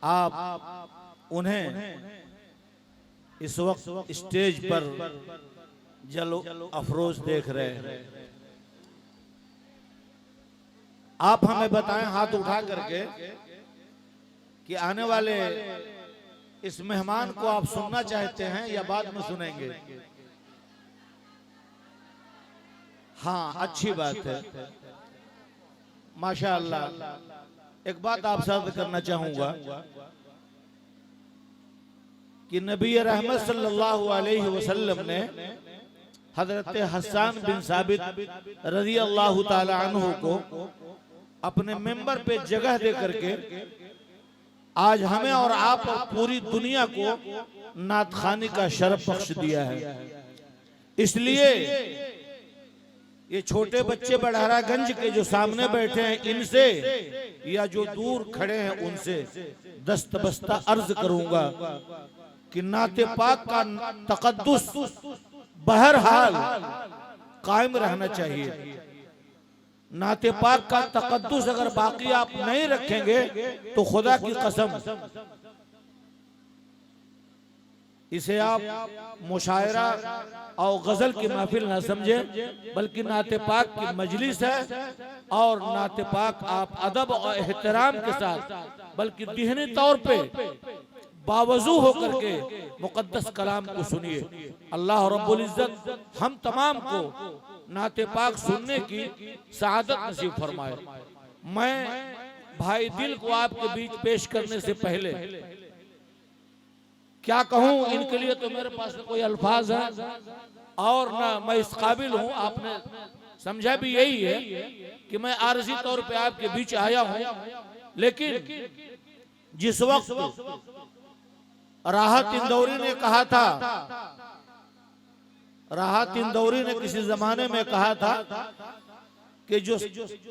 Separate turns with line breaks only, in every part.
आप उन्हें इस वक्त स्टेज पर जलो अफरोज देख रहे हैं। आप हमें बताएं हाथ उठा करके कि आने वाले इस मेहमान को आप सुनना चाहते हैं या बाद में सुनेंगे? हाँ, अच्छी बात है, माशाअल्लाह। एक बात आप साथ करना चाहूंगा कि नबी रहमत सल्लल्लाहु अलैहि वसल्लम ने हजरत हसन बिन साबित रज़ी अल्लाह ताला अन्हु को अपने मेंबर पे जगह दे करके आज हमें और आप और पूरी दुनिया को नात खानी का शरफ बख्श दिया है। इसलिए ये छोटे बच्चे बड़हरागंज के जो सामने बैठे हैं इनसे या जो दूर खड़े हैं उनसे दस्तबस्ता अर्ज करूंगा कि नाते पाक का तकद्दुस बहरहाल कायम रहना चाहिए। नाते पाक का तकद्दुस अगर बाकी आप नहीं रखेंगे तो खुदा की कसम इसे आप मुशायरा और गजल की महफिल ना समझे, बल्कि नाते पाक की मजलिस है। और नाते पाक आप अदब और एहतराम के साथ बल्कि दिहनी तौर पे बावजू होकर के मुकद्दस कलाम को सुनिए। अल्लाह रब्बुल इज्जत हम तमाम को नाते पाक सुनने की सआदत नसीब फरमाए। मैं भाई दिल को आपके बीच पेश करने से पहले क्या कहूं, इनके लिए तो मेरे पास कोई अल्फाज है और ना मैं इस काबिल हूं। आपने समझा भी यही है कि मैं आरजी तौर पे आपके बीच आया हूं। लेकिन जिस वक्त राहत इंदौरी ने कहा था, राहत इंदौरी ने किसी जमाने में कहा था कि जो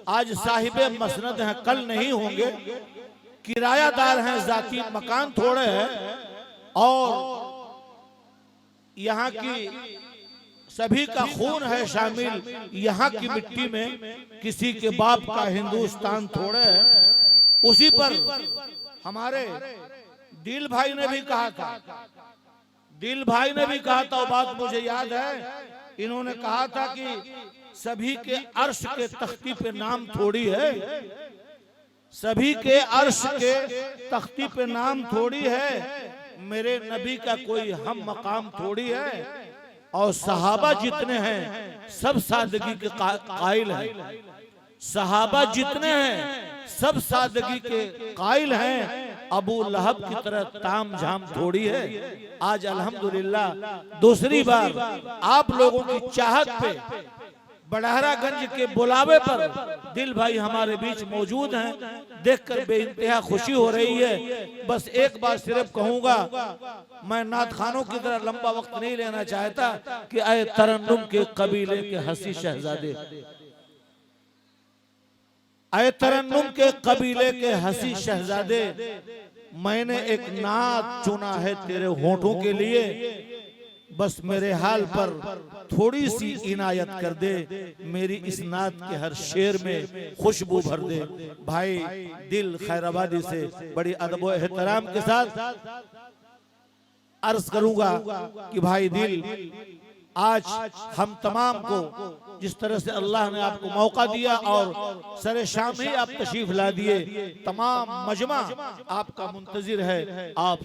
आज साहिबे मसनद हैं कल नहीं होंगे, किरायादार हैं, जाती मकान थोड़े हैं और यहाँ की सभी का खून है शामिल यहाँ की मिट्टी में, किसी के बाप का हिंदुस्तान थोड़े है। उसी पर हमारे दिल भाई ने भी कहा था, दिल भाई ने भी कहा था, वो बात मुझे याद है। इन्होंने कहा था कि सभी के अर्श के तख्ती पे नाम थोड़ी है, सभी के अर्श के तख्ती पे नाम थोड़ी है, मेरे नबी का कोई हम मकाम थोड़ी है। और सहाबा जितने हैं सब सादगी के कायल हैं, सहाबा जितने हैं सब सादगी के कायल हैं। अबू लहब की तरह ताम झाम थोड़ी है। आज अल्हम्दुलिल्लाह दूसरी बार आप लोगों की चाहत पे बड़हरागंज के बुलावे पर दिल भाई हमारे बीच मौजूद हैं, देखकर बेइंतहा खुशी हो रही है। बस एक बात सिर्फ कहूंगा, मैं नात खानों की तरह लंबा वक्त नहीं लेना चाहता कि आए तरन्नुम के कबीले के हंसी शहजादे, आए तरन्नुम के कबीले के हंसी शहजादे, मैंने एक नात चुना है तेरे होठों के लिए, बस मेरे हाल पर थोड़ी सी इनायत कर दे, मेरी इस नात के हर शेर में खुशबू भर दे। भाई दिल खैराबादी से बड़ी अदब व एहतराम के साथ अर्ज करूंगा कि भाई दिल, आज हम तमाम को जिस तरह से अल्लाह ने आपको मौका दिया और सरे शाम ही आप तशरीफ ला दिए, तमाम मजमा आपका मुंतजिर है। आप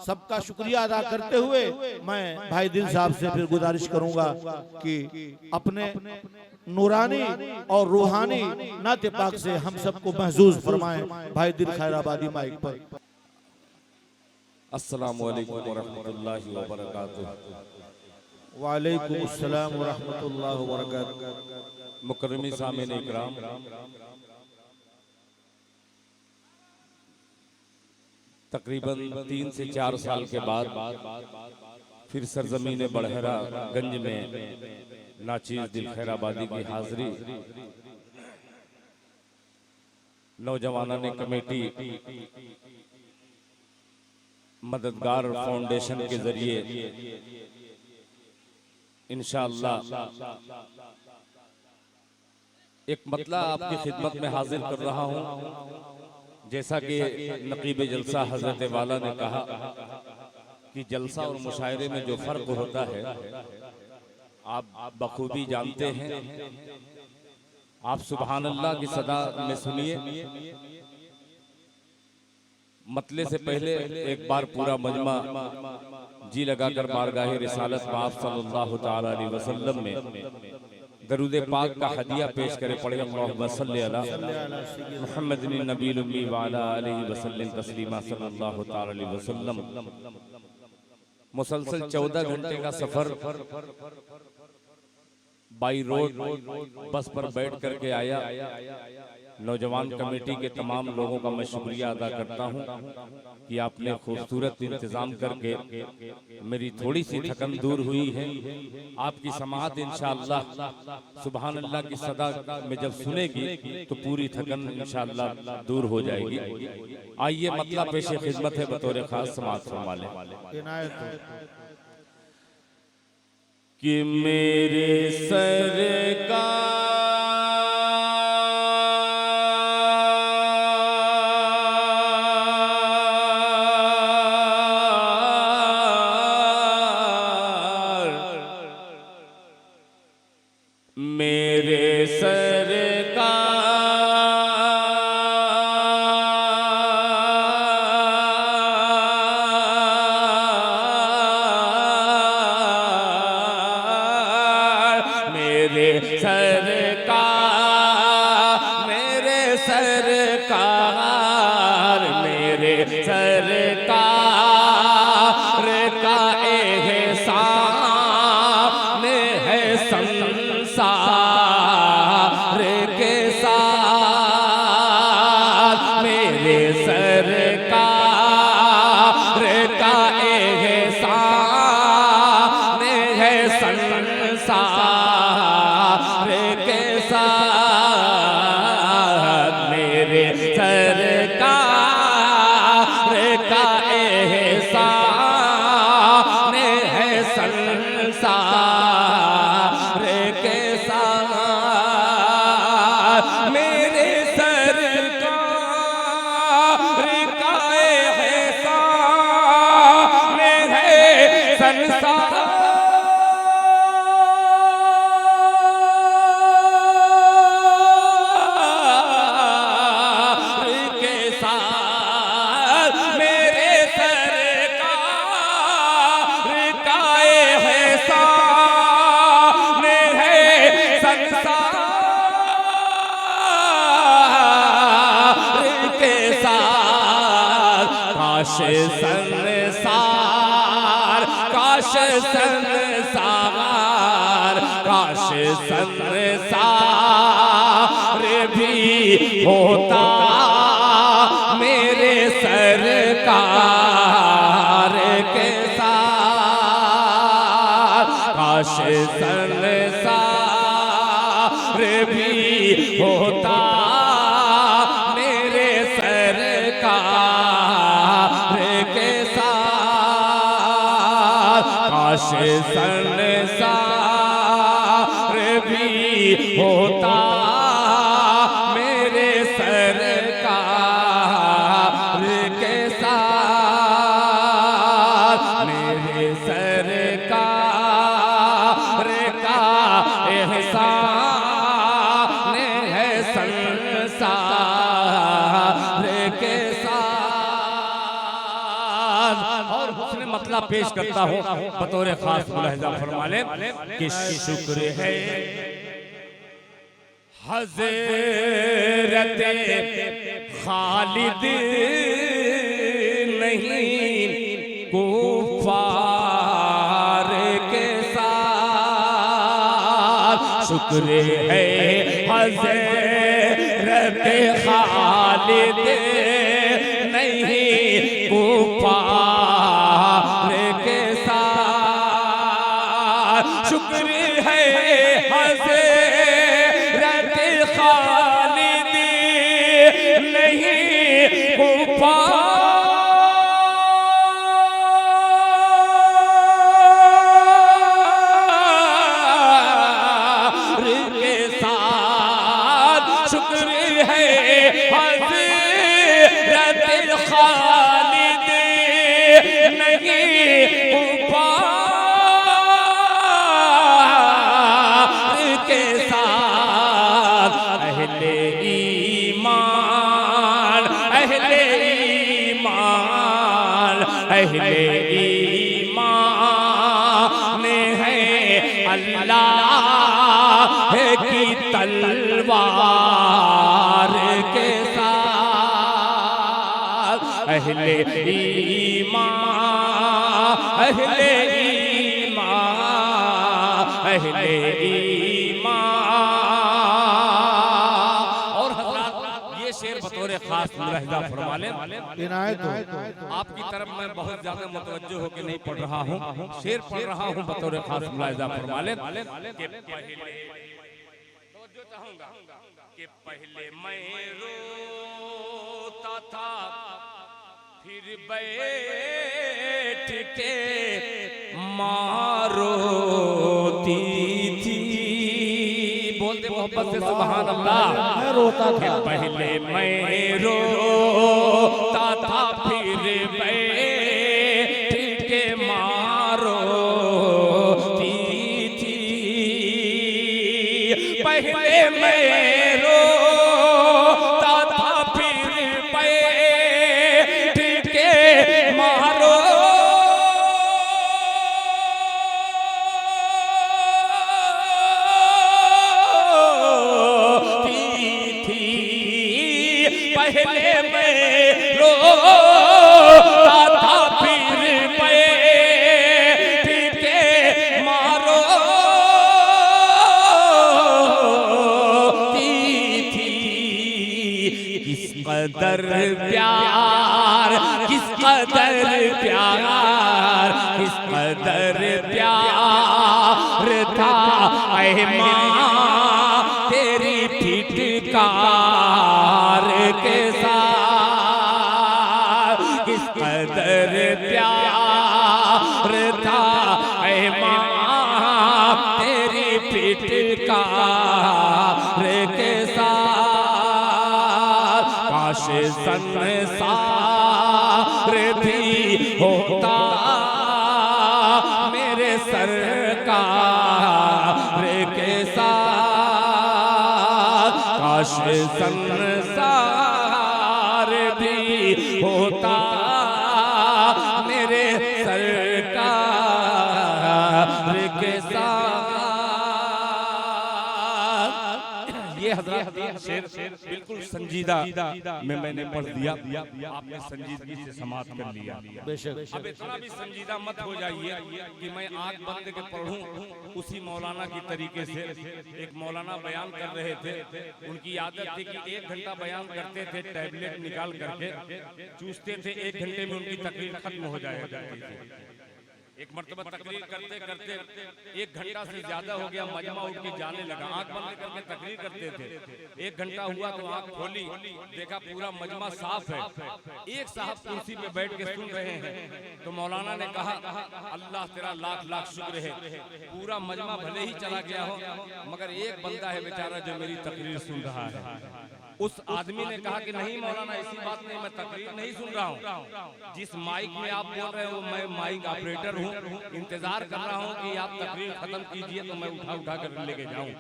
सबका शुक्रिया अदा करते हुए मैं भाई दिल साहब से फिर गुजारिश करूंगा कि अपने नूरानी और रूहानी नाते पाक से हम सबको महसूस फरमाएं। भाई दिल खैराबादी माइक पर।
अस्सलामु अलैकुम व रहमतुल्लाहि व बरकातुहू।
वालेकुम अस्सलाम व रहमतुल्लाहि व बरकातुहू।
मुकर्रमी सामीन इकराम, तकरीबन 3 से 4 साल के बाद फिर सरजमीन बड़हरा गंज में नाचीज दिल खैराबादी की हाजिरी नौजवाना ने कमेटी मददगार फाउंडेशन के जरिए इंशाअल्लाह एक मतला आपकी खिदमत में हाजिर कर रहा हूं, जैसा कि नकीब जलसा हजरत वाला ने कहा कि जलसा और मुशायरे में जो फर्क होता है आप बखूबी जानते हैं। आप सुभान अल्लाह की सदा में सुनिए, मतले से पहले एक बार पूरा मजमा जी लगाकर बारगाह रिसालत में आप सल्लल्लाहु तआला अलैहि वसल्लम में दरूद पाक का हदिया पेश करे पड़े। अल्लाहुम्मा सल्ली अला मुहम्मदिन नबील उम्मी व अला आलिहि वसल्लम तस्लीमा सल्लल्लाहु तआला अलैहि वसल्लम। मुसलसल 14 घंटे का सफर बाई रोड बस पर बैठ करके आया। नौजवान कमेटी के तमाम लोगों का मैं शुक्रिया अदा करता हूं कि आपने खूबसूरत इंतजाम करके मेरी थोड़ी सी थकन दूर हुई है। आपकी समाअत इंशाअल्लाह सुभान अल्लाह की सदा में जब सुनेगी तो पूरी थकन इंशाअल्लाह दूर हो जाएगी। आइए मतलब पेश खिदमत है बतौर खास समाअत फरमा लें कि मेरे सरकार संसार भी होता मेरे सरकार के साथ। काश संसार भी होता मेरे सरकार के साथ। काश संसार भी होता मेरे सरकार के साथ। मेरे सरकार का एहसान है संसार के साथ। और उसने मतलब पेश करता हूँ बतौर खास मुलाहिजा फरमा लें कि शुक्र है हज़रत खालिद नहीं कुफार के साथ। शुक्र है हज़रत खालिद नहीं कुफार के साथ। शुक्र है हज़रत खालिद नहीं कुफार के साथ। शुक्र है हज़रत गैरत खालिद नहीं कुफार के साथ। अहले ईमान अहले ईमान अहले ईमान है अल्लाह की तलवार के साथ। अहले ईमान अहले ईमान अहले ईमान। और हज़रात ये शेर बतौर खास मुलाहिज़ा फरमा लें।
इनायत हो।
आपकी तरफ मैं बहुत ज्यादा मुतवज्जो होकर नहीं पढ़ रहा हूँ, शेर पढ़ रहा हूँ बतौर खास मुलाहिज़ा फरमा लें कि पहले मैं रोता था फिर बैठ के मारोती थी। बोलते मोहब्बत से सुभान अल्लाह।
मैं रोता था
पहले मैं रोता था फिर बैठ के मारोती थी। पहले मैं रोता था फिर बैठ के मारोती थी। पहले मैं रोता था फिर बैठ के मारोती थी। किस कदर प्यार किस कदर प्यार किस कदर प्यार था ऐ माँ तेरी फिटकार के साथ। किस कदर प्यार था ऐ माँ तेरी फिटकार के साथ। काश संसार भी होता मेरे सरकार के साथ। काश संसार भी होता मेरे सरकार के साथ। ये हज़रात शेर बिल्कुल संजीदा में मैंने पढ़ दिया, आपने संजीदगी से समाप्त कर लिया।
बेशक।
अब इतना भी संजीदा मत हो जाइए कि मैं आंख बंद के पढ़ूं उसी मौलाना की तरीके से। एक मौलाना बयान कर रहे थे, उनकी आदत थी कि 1 घंटा बयान करते थे, टैबलेट निकाल करके चूसते थे, 1 घंटे में उनकी तकरीर खत्म हो जाया करती थी। एक मर्तबा तकरीर करते करते 1 घंटा से ज्यादा हो गया, मजमा उठ के जाने लगा। आंख बंद करके तकरीर करते थे, 1 घंटा हुआ तो आंख खोली, देखा पूरा मजमा साफ है। एक साहब कुर्सी पे बैठ के सुन रहे हैं, तो मौलाना ने कहा अल्लाह तेरा लाख लाख शुक्र है, पूरा मजमा भले ही चला गया हो मगर एक बंदा है बेचारा जो मेरी तकरीर सुन रहा है। उस आदमी ने कहा कि नहीं मौलाना ऐसी बात नहीं, मैं तकरीर नहीं सुन रहा हूँ, जिस माइक में आप बोल रहे हो मैं माइक ऑपरेटर हूँ, इंतजार कर रहा हूँ कि आप तकरीर खत्म कीजिए तो मैं उठा उठा कर लेके जाऊँ।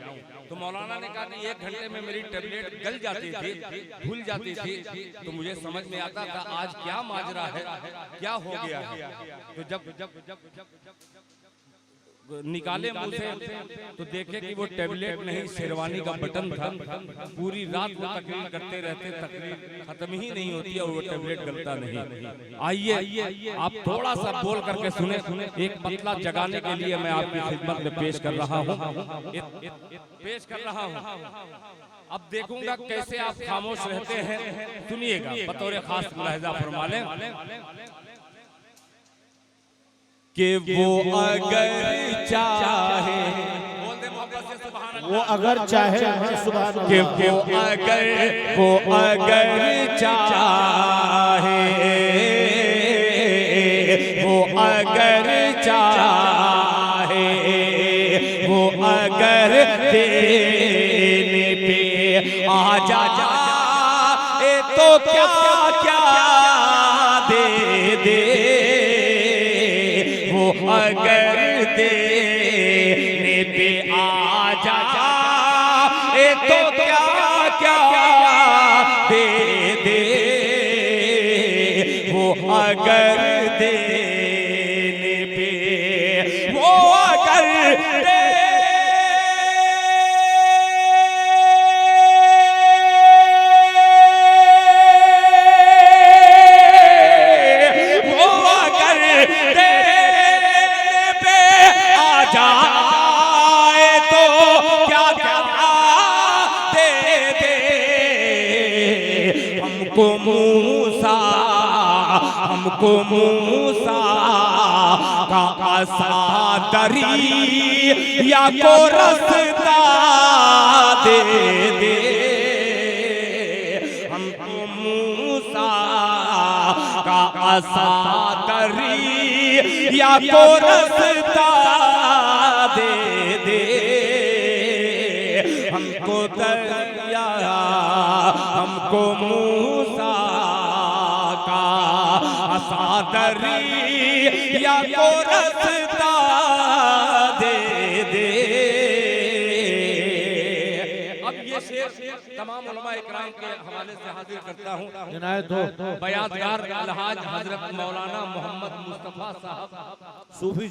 तो मौलाना ने कहा कि 1 घंटे में मेरी टैबलेट गल जाती थी, भूल जाती थी, तो मुझे समझ में आता था आज क्या माजरा है, क्या हो गया है। तो जब निकाले मुंह से तो देखे कि वो टैबलेट नहीं शेरवानी का बटन था। पूरी रात वो तकरीर करते रहते, तकरीर खत्म ही नहीं होती और वो टैबलेट गलता नहीं। आइए आप थोड़ा सा बोल करके सुने, एक पतला जगाने के लिए मैं आपकी खिदमत में पेश कर रहा हूँ, पेश कर रहा हूँ। अब देखूंगा कैसे आप खामोश रहते हैं, सुनिएगा बतौर खास मुलाहिज़ा फरमा लें कि वो अगर चाहे,
वो अगर चाहे सुभान
कि
अल्लाह।
वो अगर चाहे, वो अगर चाहे, वो अगर देने पे आ तो क्या क्या दे दे वो अगर देने पे आ जाए तो क्या क्या दे दे वो अगर देने पे वो अगर दे हमको मूसा का असादरी या को रास्ता दे दे हमको मूसा का असादरी या को रास्ता दे दे हमको दरिया हमको मूसा का असादरी या को रास्ता दे दे। अब ये शेर तमाम उलमा इकराम के हवाले से हाजिर करता हूँ। बयानकार अलहाज हजरत मौलाना मोहम्मद मुस्तफा साहब सूफी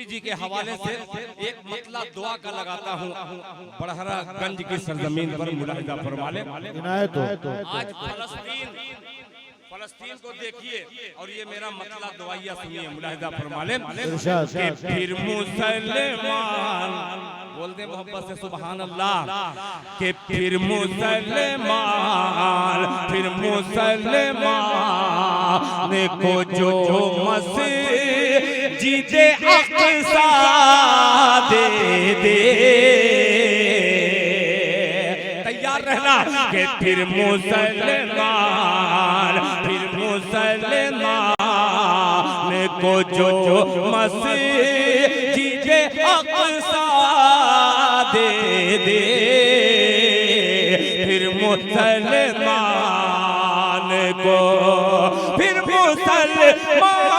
जी के हवाले से एक मतला दुआ का लगाता हूँ। बड़हरा गंज की सरजमीन पर मुलाहिजा फरमा लें। आज फलस्तीन को देखिए और ये मेरा मतला दुआया सुनिए, मुलाहिजा फरमा लें। कि फिर मुसलमान बोलते मोहब्बत से सुभान अल्लाह कि फिर मुसलमान को जो मस्जिदे अक़सा दे दे तैयार रहना कि फिर मुसलमान को जो मस्जिदे अक़सा दे दे फिर मुसलमान को फिर मुसलमान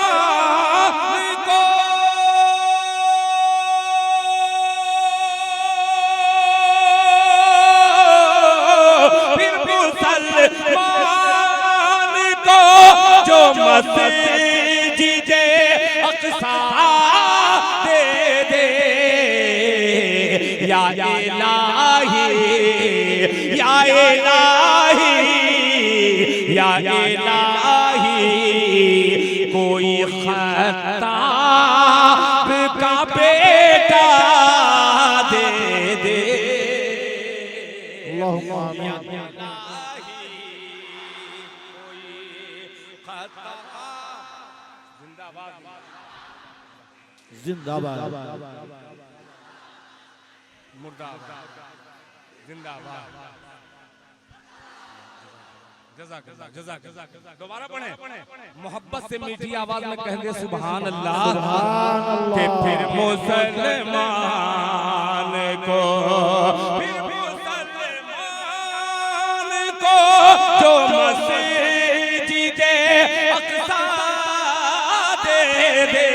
को जो मस्जिदे अक़सा दे दे या इलाही या इलाही या इलाही कोई ख़त्ताब का बेटा दे दे।
अल्लाहुम्मा आमीन। जिंदाबाद
मुर्दाबाद जिंदाबाद जज़ाक दोबारा पढ़ें मोहब्बत से मीठी आवाज में कह दे सुभान अल्लाह कि फिर मुसलमान को जो मस्जिदे अक़सा दे दे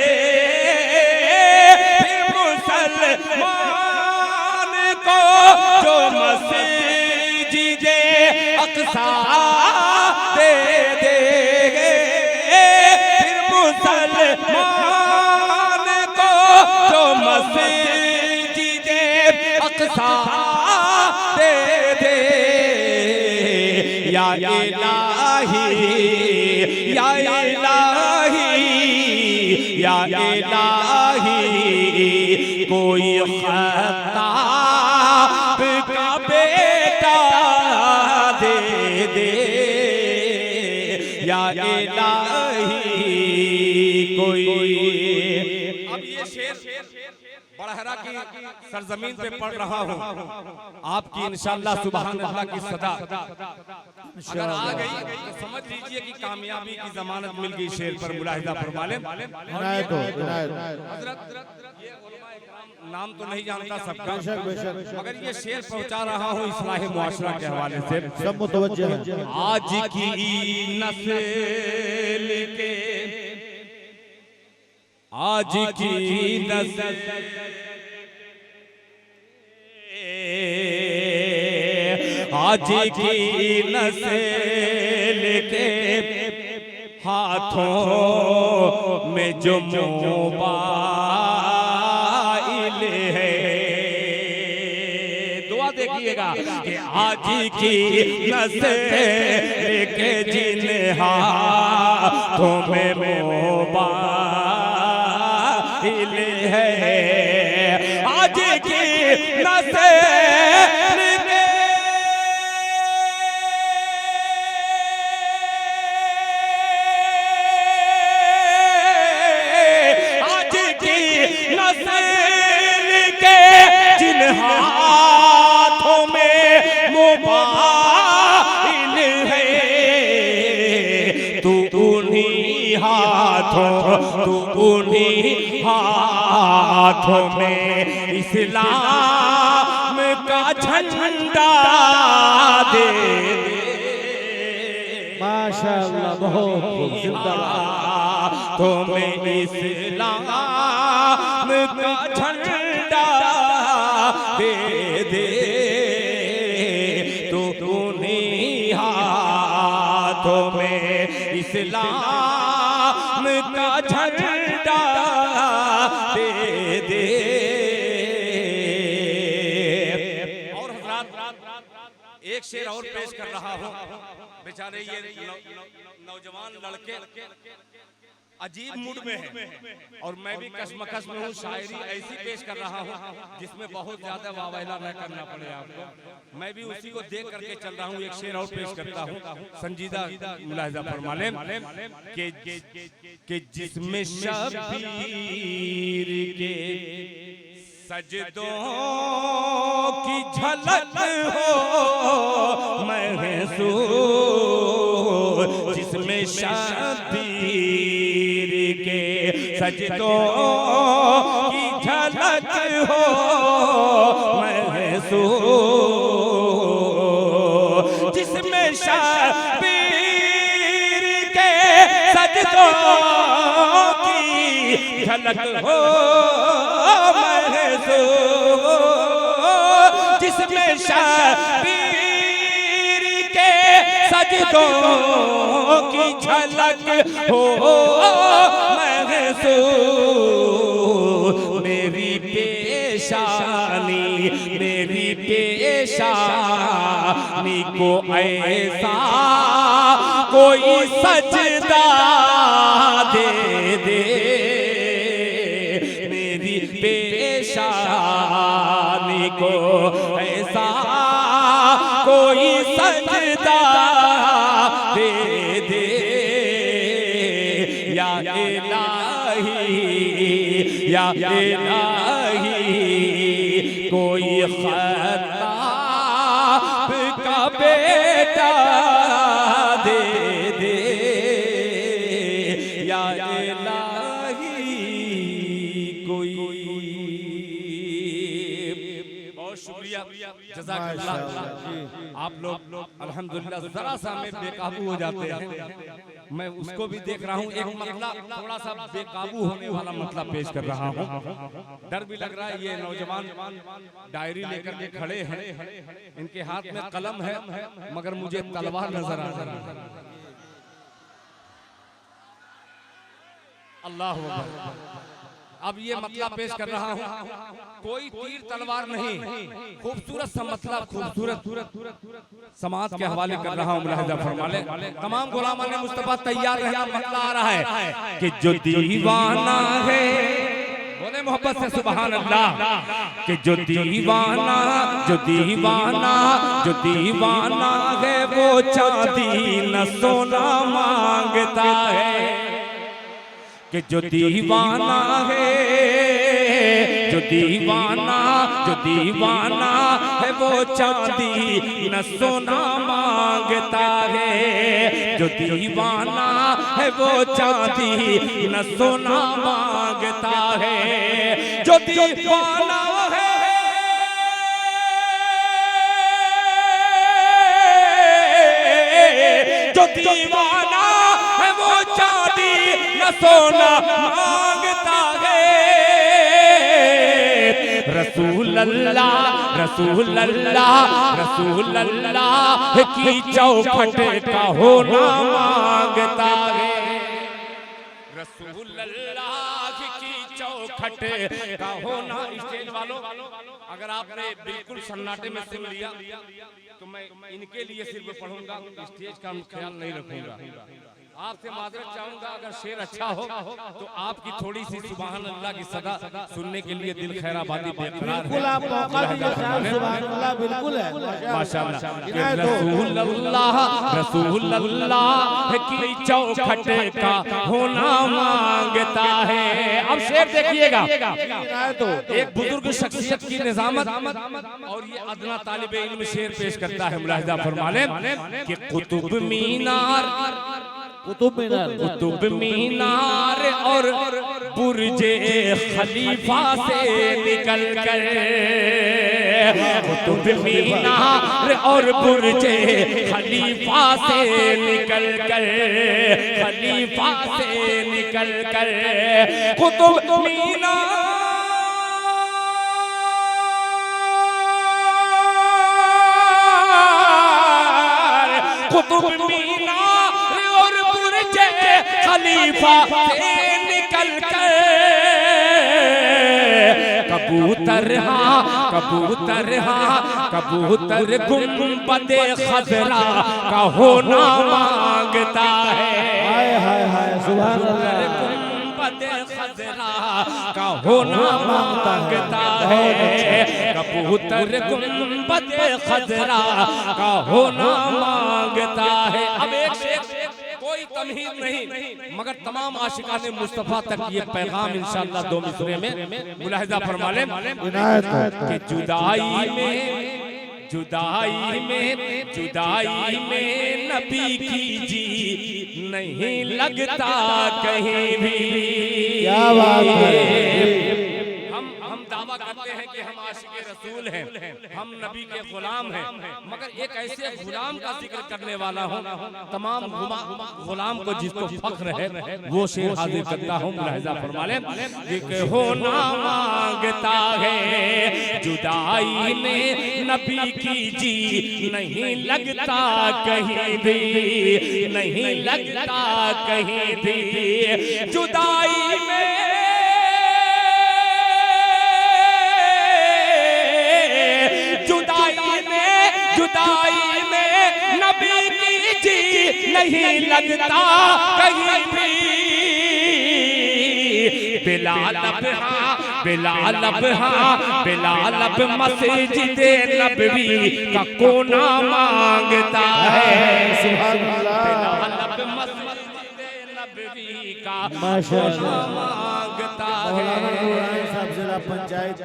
जो मस्जिदे अक़सा दे दे फिर मुसलमान को जो मस्जिदे अक़सा दे दे या इलाही या इलाही या इलाही कोई ख़त्ताब का बेटा दे दे या इलाही कोई। अब ये शेर बड़हरा की सरजमीन पे पढ़ रहा हूँ, आपकी इंशाअल्लाह सुभान अल्लाह की सदा अगर आ गई तो समझ लीजिए कि कामयाबी की जमानत मिल गई। शेर पर मुलाहिजा फरमा लें।
इनायत हो, इनायत।
हजरत ये उलमा इकराम नाम तो नहीं जानता सबका,
बेशक, बेशक।
मगर ये शेर पहुंचा रहा हूँ इस्लाह मुआशरा के हवाले से।
सब मुतवज्जे हैं।
आज की नस्ल के, आज की नस्ल आज की नस्ल के हाथों में जो मोबाइल है, दुआ देखिएगा कि आज की नस्ल के जिन हाथों में मोबाइल है, आज की नस्ल हाथों में मोबाइल है, तू उन्हीं हाथों में इस्लाम का झंडा दे
माशाअल्लाह, बहुत खूब, जिंदाबाद।
तुम्हें इस्लाम का झंडा दे दे, तो उन्हीं हाथों में इस्लाम का झंडा दे दे। और हज़रात एक शेर और पेश कर रहा हूँ। बेचारे ये नौजवान लड़के अजीब मूड में है और मैं भी कशमकश में हूँ। शायरी ऐसी पेश कर रहा हूँ जिसमें बहुत ज्यादा वावैला न करना पड़े आपको। मैं भी उसी को देख करके चल रहा हूँ। एक शेर और पेश करता हूँ, संजीदा मुलाहिजा फरमा लें कि जिसमें शबीर के सजदों की झलक हो महसूस, जिसमें शबीर के सजदों की झलक हो महसूस, जिसमें शबीर के सजदों की झलक हो महसूस, जिसमें शबीर के सजदों की झलक हो महसूस, मेरी पेशानी को ऐसा कोई सजदा दे दे, मेरी पेशानी को ऐसा कोई सजदा दे दे, या इलाही कोई खताब का बेटा दे दे, या इलाही कोई। बहुत शुक्रिया, जज़ाकल्लाह। आप लोग अल्हम्दुलिल्लाह जरा सा में बेकाबू हो जाते हैं, मैं उसको भी देख रहा हूँ। एक मतलब थोड़ा सा बेकाबू होने वाला मतलब पेश कर रहा हूँ। डर भी लग रहा है। ये नौजवान डायरी लेकर के खड़े हैं, इनके हाथ में कलम है मगर मुझे तलवार नजर आ रही है। अल्लाह हू अकबर। अब ये मतलब पेश कर रहा हूँ, कोई तीर तलवार नहीं, खूबसूरत सा मतलब, खूबसूरत समाज के हवाले कर रहा हूँ। मुलाहिजा फरमा ले, तमाम गुलामा ने मुस्तफा तैयार रहना। मतलब आ रहा है कि जो दीवाना है, बोले मोहब्बत से सुभान अल्लाह, कि जो दीवाना है वो चांदी न सोना मांगता है, कि जो दीवाना है वो चांदी न सोना मांगता है। जो दीवाना है वो चांदी न सोना मांगता है। जो दीवाना है जो दीवाना है वो चांदी न सोना मांगता है। रसूल अल्लाह रसूल अल्लाह रसूल अल्लाह की चौखट का होना मांगता है। रसूल अल्लाह की चौखट का होना। स्टेज वालों, अगर आपने बिल्कुल सन्नाटे में सुन लिया तो मैं इनके लिए सिर्फ पढ़ूंगा, स्टेज का ख्याल नहीं रखूंगा। आपसे माजरत चाहूंगा, अगर शेर अच्छा हो तो आपकी थोड़ी सी सुभान अल्लाह की सदा सुनने के लिए दिल खैराबादी बेकरार है।
आप मौका दीजिए साहब, सुभान अल्लाह बिल्कुल है
माशाअल्लाह। रसूल अल्लाह रसूल अल्लाह की चौखट का होना मांगता है। अब शेर देखिएगा, एक बुजुर्ग शख्सियत की निजामत और ये अदना तालिब इल्म शेर पेश करता है। मुलाहिजा फरमा लें कि कुतुब मीनार कुतुब मीनार और बुर्जे खलीफा से निकल कर, कुतुब मीनार और बुर्जे खलीफा से निकल कर, खलीफा से निकल कर कुतुब मीनार कुतुब मीनार और बुर्जे खलीफा से निकल कर कबूतर कबूतर गुंबदे खजरा का होना मांगता है।
हाय हाय सुभान अल्लाह।
गुंबदे खजरा का होना मांगता है। कबूतर गुंबदे खजरा का होना मांगता है। अब एक कोई तमहीद नहीं मगर तमाम आशिकान मुस्तफा तक ये पैगाम इंशाअल्लाह दो मिसरे में मुलाहिजा फरमा लें कि जुदाई में नबी की जी नहीं लगता कहीं भी।
क्या बात है।
हम दावा करते हैं कि हम आशिक़े रसूल हैं, हम नबी के गुलाम हैं, मगर एक ऐसे गुलाम का जिक्र करने वाला हूँ तमाम गुलाम को जिसको फख्र है वो शेर हाजिर करता हूँ। मुलाहिजा फरमा लें कि होना मांगता है। जुदाई में नबी की जी नहीं लगता कहीं भी, नहीं लगता कहीं भी। जुदाई में नबी की जी नहीं लगता कहीं भी। बिलाल अब मस्जिद नबवी का कोना मांगता है। बिलाल अब मस्जिद नबवी का कोना मांगता है।
जिला पंचायत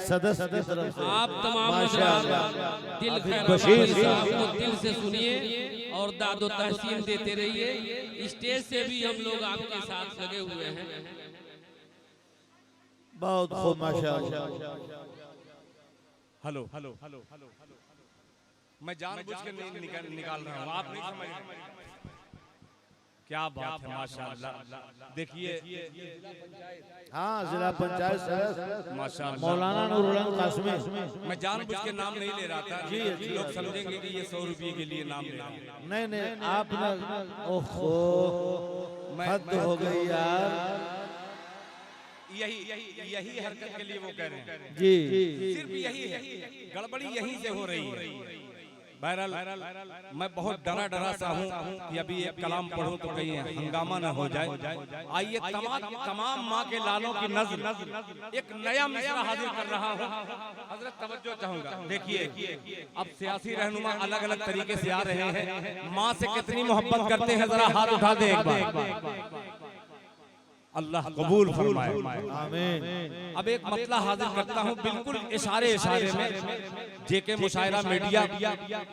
सदस्य की तरफ से
आप तमाम दिल दिल से सुनिए और दादो तहसीन देते रहिए। स्टेज से भी हम लोग आपके साथ लगे हुए हैं।
बहुत खूब माशाअल्लाह।
हेलो हेलो हेलो हेलो, मैं जानबूझ के नहीं निकाल रहा हूँ, आप नहीं समझ रहे। क्या बात है माशाअल्लाह। देखिए
हाँ, जिला पंचायत सदस्य
माशाअल्लाह
मौलाना नूरुल कासमी।
मैं जानबूझ के नाम नहीं ले रहा था जी, लोग समझेंगे कि ये 100 रुपये के लिए नाम ले रहा है।
नहीं नहीं, आप ओहो हद हो गई यार।
यही हरकत के लिए वो कह रहे हैं
जी,
सिर्फ यही है, गड़बड़ी यहीं से हो रही है। बहरहाल मैं बहुत डरा सा हूँ कि अभी एक कलाम पढ़ूं तो कहीं हंगामा न हो जाए। आइए तमाम माँ के लालों की नज़र एक नया मिसरा हाजिर कर रहा हूँ। हजरत तवज्जो चाहूंगा। देखिए अब सियासी रहनुमा अलग अलग तरीके से आ रहे हैं। माँ से कितनी मोहब्बत करते हैं, जरा हाथ उठा दे एक बार। अल्लाह कबूल फरमाए।
आमीन।
अब एक मतला हाजिर करता हूँ बिल्कुल इशारे इशारे में। जेके मुशायरा मीडिया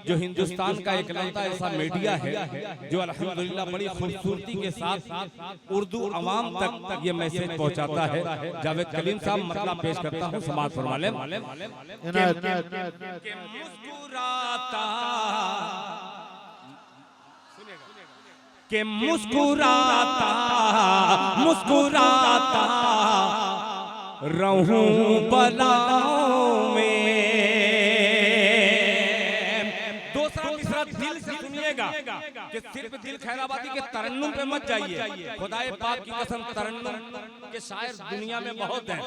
जो हिंदुस्तान का एकलौता ऐसा मीडिया है जो अल्हम्दुलिल्लाह बड़ी खूबसूरती के साथ उर्दू अवाम तक ये मैसेज पहुंचाता है। जावेद कलीम साहब मतला पेश करता हूँ, समाज फरमा लें। के मुस्कुराता मुस्कुराता रहूं बलाओं में। दूसरा तीसरा दिल से सुनिएगा कि सिर्फ दिल खैराबादी के तरन्नुम पे मत जाइए। खुदाए पाक की कसम तरन्नुम के शायर दुनिया में बहुत हैं,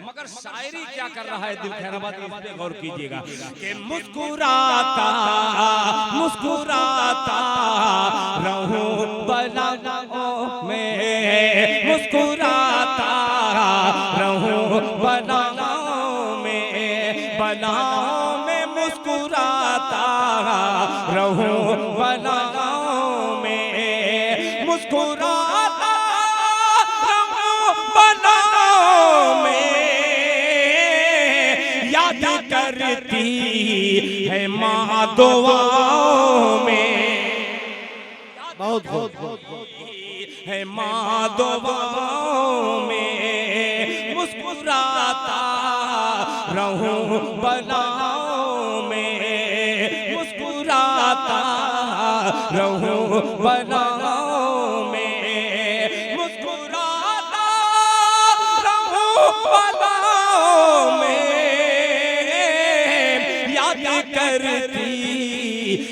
मगर शायरी क्या कर रहा है दिल खैराबादी, इस पे गौर कीजिएगा। कि मुस्कुराता मुस्कुराता रहूं बलाओं में, मुस्कुराता रहूं बलाओं में, बलाओं में मुस्कुराता रहूं बलाओं में, मुस्कुराता रहूं बलाओं में। याद करती है माँ दुआओं में,
बहुत
है माँ दुआओं में, मुस्कुराता रहूं बलाओं में, मुस्कुराता रहूं बलाओं में, मुस्कुराता रहूं बलाओं में। याद करती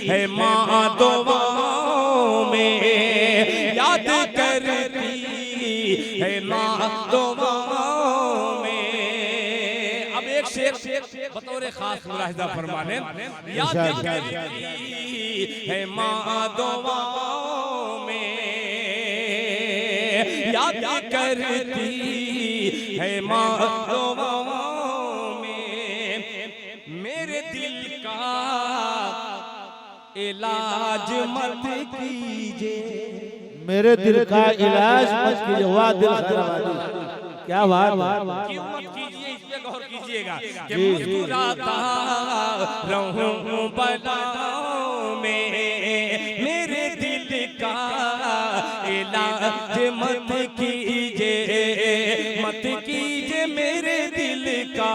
है माँ दुआओं में, याद करती है माँ दुआओं में। अब एक शेर बतौर खास मुलाहिजा फरमा लें। याद करती है माँ दुआओं में, याद करती है माँ दुआओं में। मेरे दिल का इलाज मत कीजिए,
मेरे दिल का इलाज मत कीजिए। वाह दिल खैराबादी, क्या बात।
क्यों मत कीजिए, इस पे गौर कीजिएगा कि मुस्कुराता रहूं बलाओं में। मेरे दिल का इलाज मत कीजिए, मत कीजिए मेरे दिल का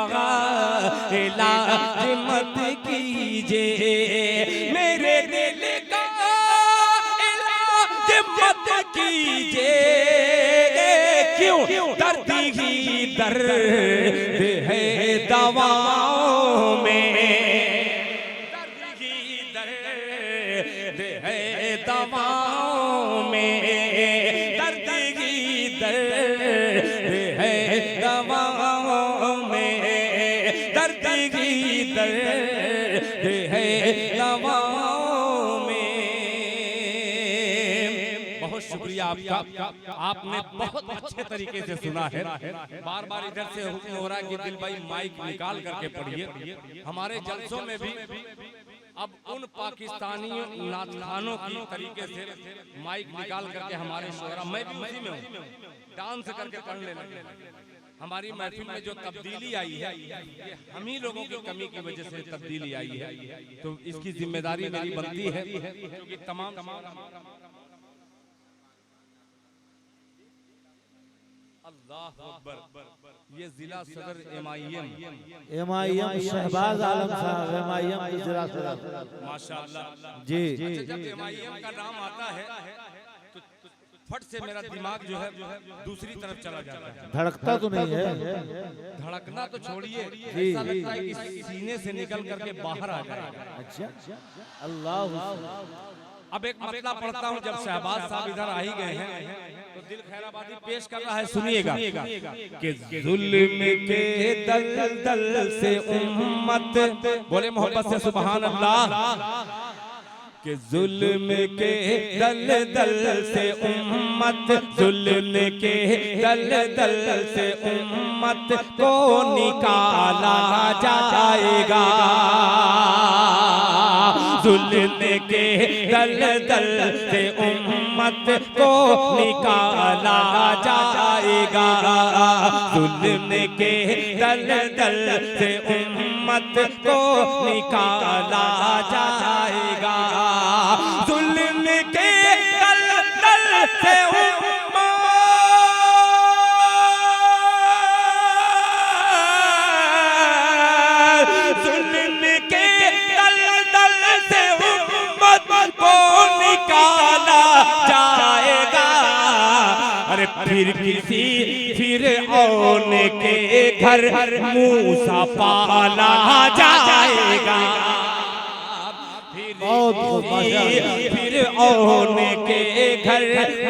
इलाज मत कीजिए, मेरे दिल का इलाज मत कीजिए। क्यों? दर्द ही दर्द है दवाओं में, दर्द ही दर्द है दवाओं में, दर्द ही दर्द है दवाओं में, दर्द ही दर्द है दवाओं में। बहुत शुक्रिया आपका, आपने बहुत अच्छे तरीके से सुना है। बार बार इधर से हुक्म हो रहा है कि दिल भाई माइक निकाल करके पढ़िए। हमारे जलसों में भी अब उन पाकिस्तानी नाच खानों की तरीके से माइक निकाल करके हमारे शोरा, मैं भी उसी में हूँ, डांस करके पढ़ने लगे। हमारी महफिल में जो तब्दीली आई है ये हम ही लोगों की कमी की वजह से तब्दीली आई है, तो इसकी जिम्मेदारी मेरी बनती है क्योंकि तमाम अल्लाह अकबर। ये जिला सदर MIM
शहबाज आलम साहब MIM के जिला सदर
माशाअल्लाह
जी।
जब MIM का नाम आता है तो फट से मेरा दिमाग जो है दूसरी तरफ चला जाता है।
धड़कता तो नहीं है?
धड़कना तो छोड़िए, ऐसा लगता है कि सीने से निकल करके बाहर आ जाएगा।
अच्छा, अल्लाह।
अब एक मतला पढ़ता हूँ, जब शहबाज साहब इधर आ ही गए हैं तो दिल खैराबादी पेश कर रहा है, सुनिएगा। कि जुल्म के दलदल से उम्मत, बोले मोहब्बत से सुभान अल्लाह। कि जुल्म के दलदल से उम्मत, जुल्म के दलदल से उम्मत को निकाला जाएगा, जुल्म के दलदल से उम्मत को निकाला जाएगा, जुल्म के दलदल से उम्मत को निकाला जाएगा, जुल्म के दलदल से फिर किसी फिरऔन के घर मूसा पाला जाएगा, फिरऔन के घर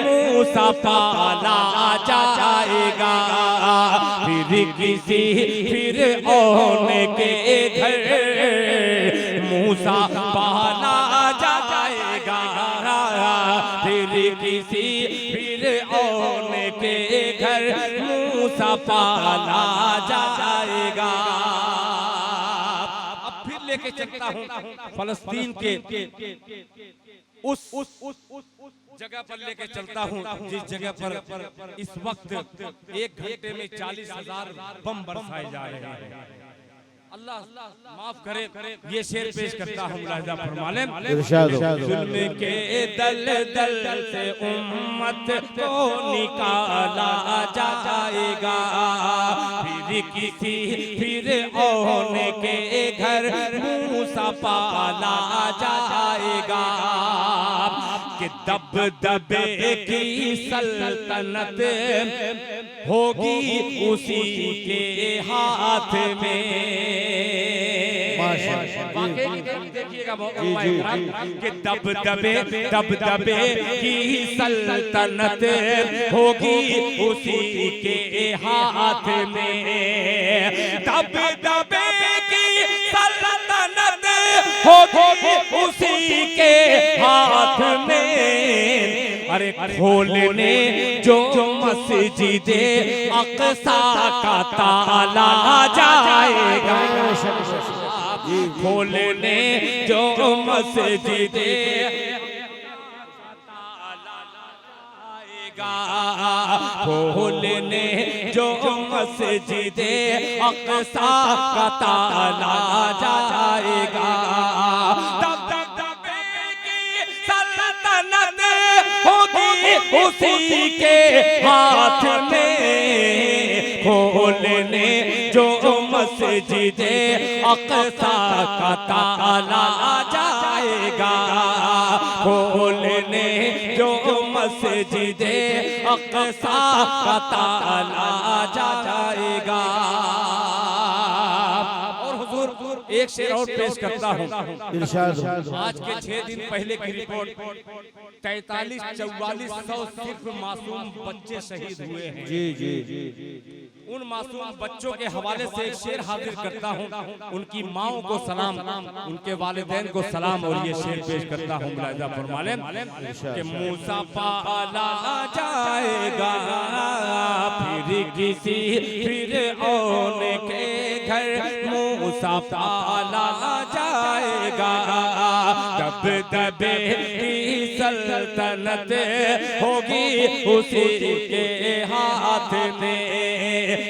मूसा पाला जाएगा, फिर किसी फिरऔन के घर मूसा पाला जाएगा, फिर किसी फिरऔन के घर मूसा पाला जाएगा। अब फिर लेके चलता हूँ फलस्तीन के उस जगह पर लेके चलता हूँ जिस जगह पर इस वक्त 1 घंटे में 40,000 बम बरसाए जा रहे हैं। अल्लाह माफ करे, ये शेर पेश करता हूँ मुलाहिजा फरमाले, जुल्म के दलदल से उम्मत को निकाला जाएगा, फिर किसी फिरऔन के घर मूसा पाला जाएगा, कि दबदबे की सल्तनत होगी उसी के हाथ में। देखिएगा कि दबदबे की सल्तनत होगी उसी के हाथ में, दबदबे की सल्तनत होगी उसी के हाथ में। अरे खोलने जो मस्जिदे अक़सा का ताला जाएगा, खोलने जो मस्जिदे खोलने जो मस्जिदे अक़सा का ताला जाएगा, उसी के हाथ में, खोलने जो मस्जिदे अक़सा का ताला जाएगा, खोलने जो मस्जिदे अक़सा का ताला जाएगा। एक शेर और पेश करता हूँ, आज के 6 दिन पहले की रिपोर्ट 43-4400 सिर्फ मासूम बच्चे शहीद हुए हैं। जी जी जी, उन मासूम बच्चों के हवाले से एक शेर हाजिर करता हूँ, उनकी माओं को सलाम, उनके वालिदैन को सलाम, और ये शेर पेश करता हूँ मुलाहिजा फरमाले, कि मूसा पाला जाएगा, फिर किसी फिरऔन के घर मूसा पाला जाएगा, दबदबे की सल्तनत होगी उसी के हाथ में,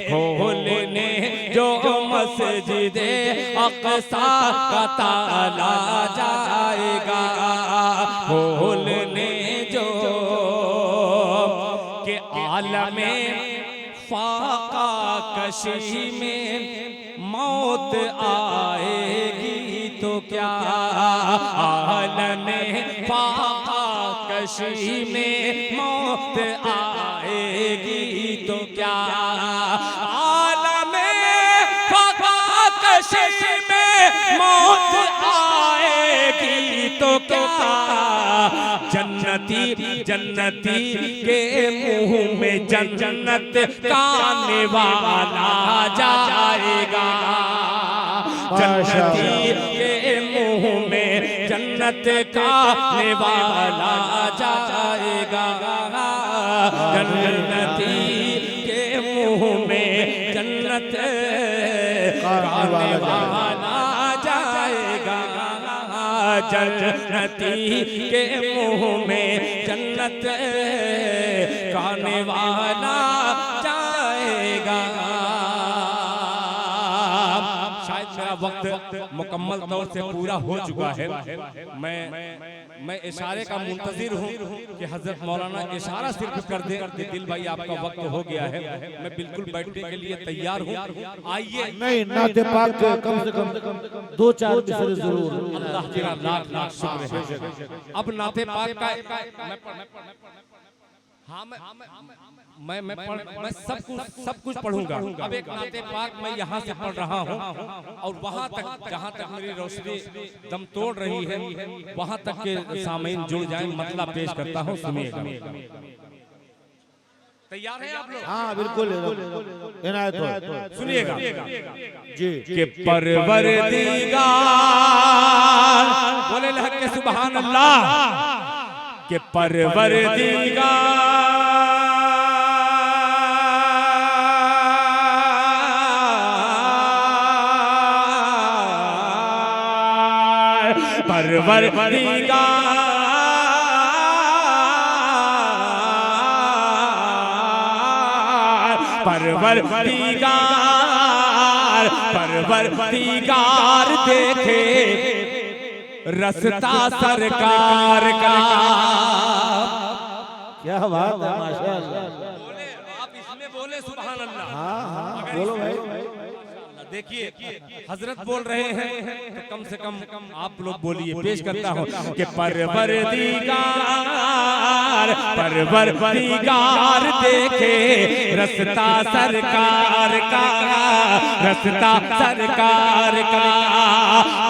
खोलने जो मस्जिदे अक़सा का ताला जाएगा, खोलने जो के आलमे फाका कशी में मौत आएगी तो क्या, आलमे फाका कशी में मौत आएगी तो क्या, आलमे फाका कशी में मौत आएगी तो क्या, जन्नती जन्नती के मुंह में जन्नत का निवाला जाएगा, जन्नती के मुंह में जन्नत का निवाला जाएगा, जन्नती के मुंह में जन्नत का निवाला जाएगा, जन्नती के मुंह में जन्नत खाने वाला जाएगा। शायद मेरा वक्त मुकम्मल तौर से पूरा हो चुका है। मैं इशारे का मुंतजिर हूँ कि हजरत मौलाना इशारा सिर्फ कर दे कि दिल भाई आपका वक्त हो गया है। मैं बिल्कुल बैठने के लिए तैयार हूँ। आइए।
नहीं, नाते पाक के कम से कम 2-4 मिसरे जरूर।
अल्लाह तेरा लाख लाख शुक्र है। अब नाते पाक का मैं सब कुछ पढ़ूंगा। अब एक नाते पाक मैं यहाँ से पढ़ रहा हूँ और वहाँ तक जहाँ तक मेरी रोशनी दम तोड़ रही है वहाँ तक के सामीन जुड़ जाए। मतलब पेश करता हूँ, सुनिएगा। तैयार है आप लोग?
हाँ बिल्कुल, इनायत हो।
सुनिएगा
जी।
कि परवरदिगार बोले लहक के सुभान अल्लाह। कि परवरदिगार परवरदिगार देखे रस्ता सरकार का।
क्या बात है, माशाअल्लाह।
बोले आप इसमें बोले सुभान अल्लाह।
हाँ बोलो भाई।
देखिए हजरत बोल रहे हैं तो कम से कम आप लोग बोलिए। पेश करता हूँ कि परवरदिगार देखे रस्ता सरकार का, रस्ता सरकार का।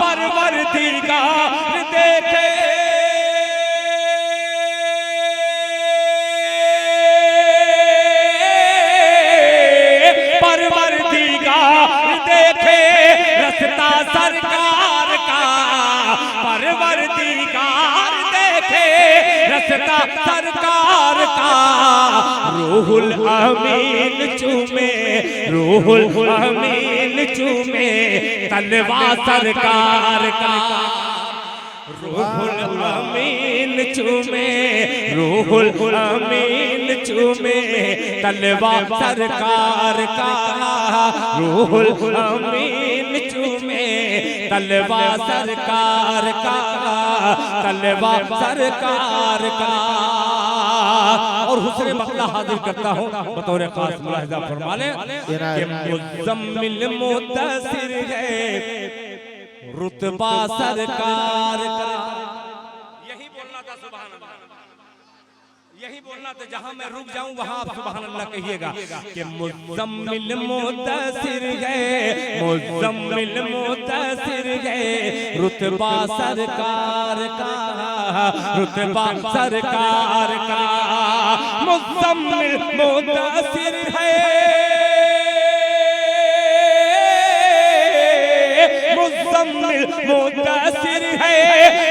परवरदिगार देखे रस्ता सरकार का। परवरदिगार देखे रस्ता सरकार का। रूहुल अमीन चूमे, रूहुल अमीन चूमे तलवा सरकार का। रूहुल अमीन चूमे, रूहुल अमीन चूमे तलवा सरकार का। रूहुल अमीन चूमे तलवा सरकार का, तलवा सरकार का। और हुस्न मसला हाजिर करता हूँ बतौर खास मुलाहिजा फरमा लें कि मुज़म्मिल मुद्दसिर है रुतबा सरकार का। यही बोलना था सुभान अल्लाह, यही बोलना था। जहां मैं रुक जाऊं वहां आप सुभान अल्लाह कहिएगा कि मुज़म्मिल मुद्दसिर है, मुज़म्मिल मुद्दसिर है रुतबा सरकार का, रुतबा सरकार का। मुज़म्मिल मुद्दसिर है, मुज़म्मिल मुद्दसिर है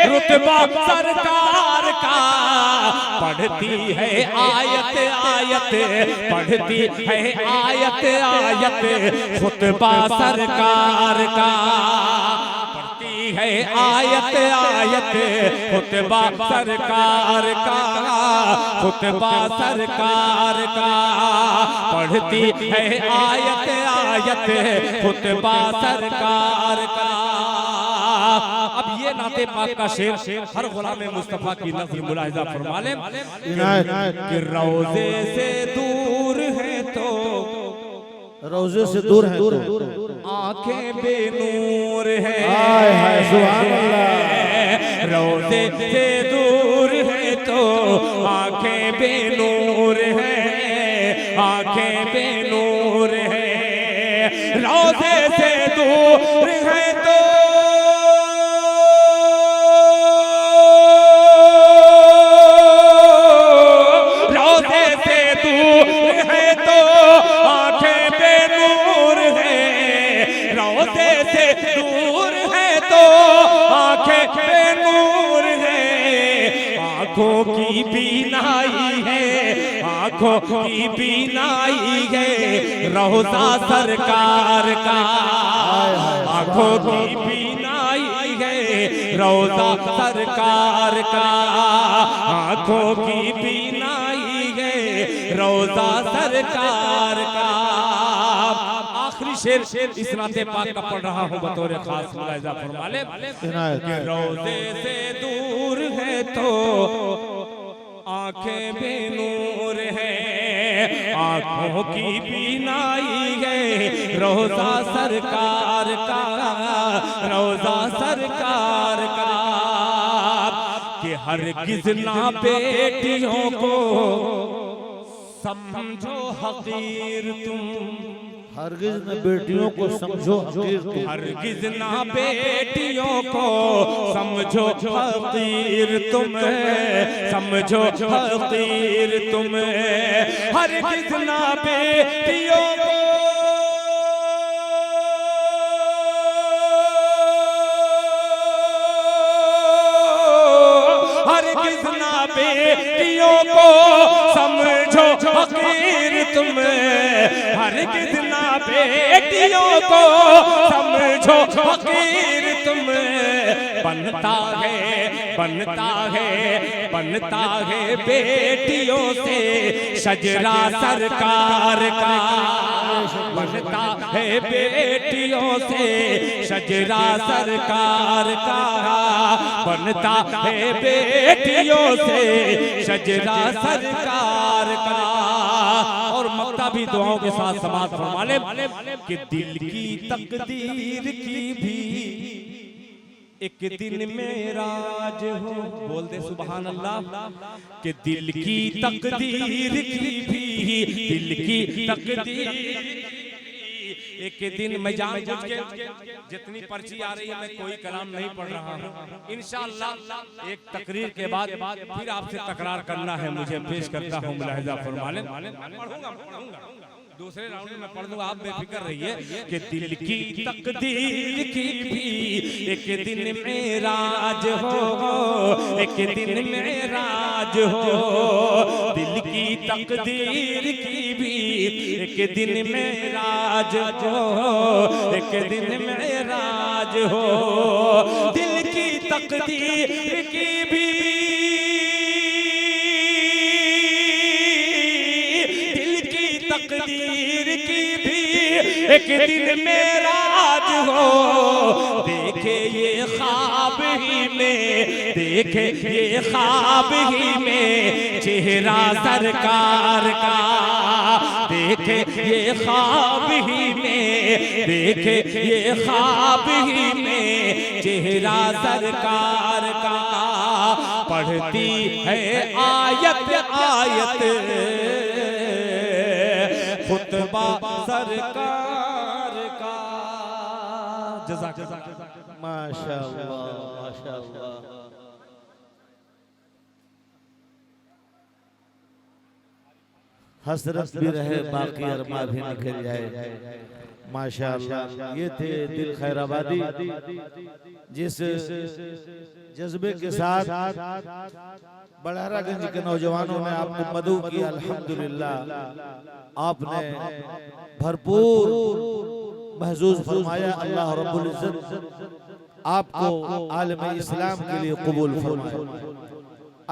रुतबा सरकार का। पढ़ती है आयत आयत, पढ़ती है आयत आयत खुतबा सरकार का। पढ़ती है आयत आयत खुतबा सरकार का, खुतबा सरकार का। पढ़ती है आयत आयत खुतबा सरकार का। अब ये नाते पाक का शेर हर गुलाम मुस्तफा की नज़र मुलाहिजा फरमा लें कि रोज़े से दूर है तो,
रोज़े से दूर है तो
आंखें बेनूर है।
हाय हाय सुभान अल्लाह।
रोज़े से दूर है तो आंखें बेनूर है, आंखें बेनूर है। रोज़े से दूर है तो आँखों की बीनाई है, आँखों की बीनाई है रोज़ा सरकार का। आँखों की बीनाई है रोजा सरकार का, आंखों की बीनाई है रोजा सरकार का। आखिरी शेर इस नाते पाक का पढ़ रहा हूँ बतौर खास मुलाहिजा फरमा ले कि रोजे से दूर है तो आंखें बेनूर है, आंखों की बीनाई है रोजा सरकार का, रोजा सरकार का। कि हरगिज़ ना बेटियों को समझो हकीर तुम,
हरगिज़ न बेटियों को समझो हकीर तुम,
हरगिज़ ना बेटियों को समझो हकीर तुम, समझो हकीर तुम। हरगिज़ ना बेटियों को हरगिज़ ना बेटियों को समझो हकीर तुम, हरगिज़ ना बेटियों को समझो हकीर तुम। बनता है बनता है बनता है बेटियों से शजरा सरकार का, बनता है बेटियों से शजरा सरकार का, बनता है बेटियों से शजरा सरकार का। और मक्ता भी दुआओं के साथ समाप्त फरमा ले कि दिल की तकदीर की भी एक दिन मेराज हो, बोल दे सुभान अल्लाह। कि दिल की तकदीर की भी, दिल की तकदीर एक दिन मैं जानबूझ के जितनी पर्ची आ रही है मैं कोई कलाम नहीं पढ़ रहा हूँ। इंशाअल्लाह एक तकरीर के बाद फिर आपसे तकरार करना है मुझे, पेश करता हूँ मुलाहिजा फरमा लें। पढ़ूंगा दूसरे राउंड में पढ़ दूंगा, आप बेफिक्र रहिए। कि दिल की तकदीर की भी एक दिन मेराज हो, एक दिन मेराज हो। दिल की तकदीर की भी एक दिन मेराज हो, एक दिन मेराज हो। दिल की तकदीर की भी तकदीर की भी एक दिन मेराज हो। देखे ये ख्वाब ही में, देखे ये ख्वाब ही में चेहरा सरकार का, देखे ये ख्वाब ही में, देखे ये ख्वाब ही में चेहरा सरकार का। पढ़ती है आयत आयत खुतबा सरकार का। जज़ाकल्लाह
माशाअल्लाह माशाअल्लाह। हसरत भी रहे बाकी अरमा भी निकल जाए। माशाअल्लाह ये थे दिल खैराबादी, जिस जज्बे के साथ बड़हरागंज के नौजवानों ने आपको मदऊ किया। अल्हम्दुलिल्लाह आपने भरपूर महजूज फरमाया। अल्लाह रब्बुल इज्जत आपको आलम इस्लाम के लिए कबूल फरमाए।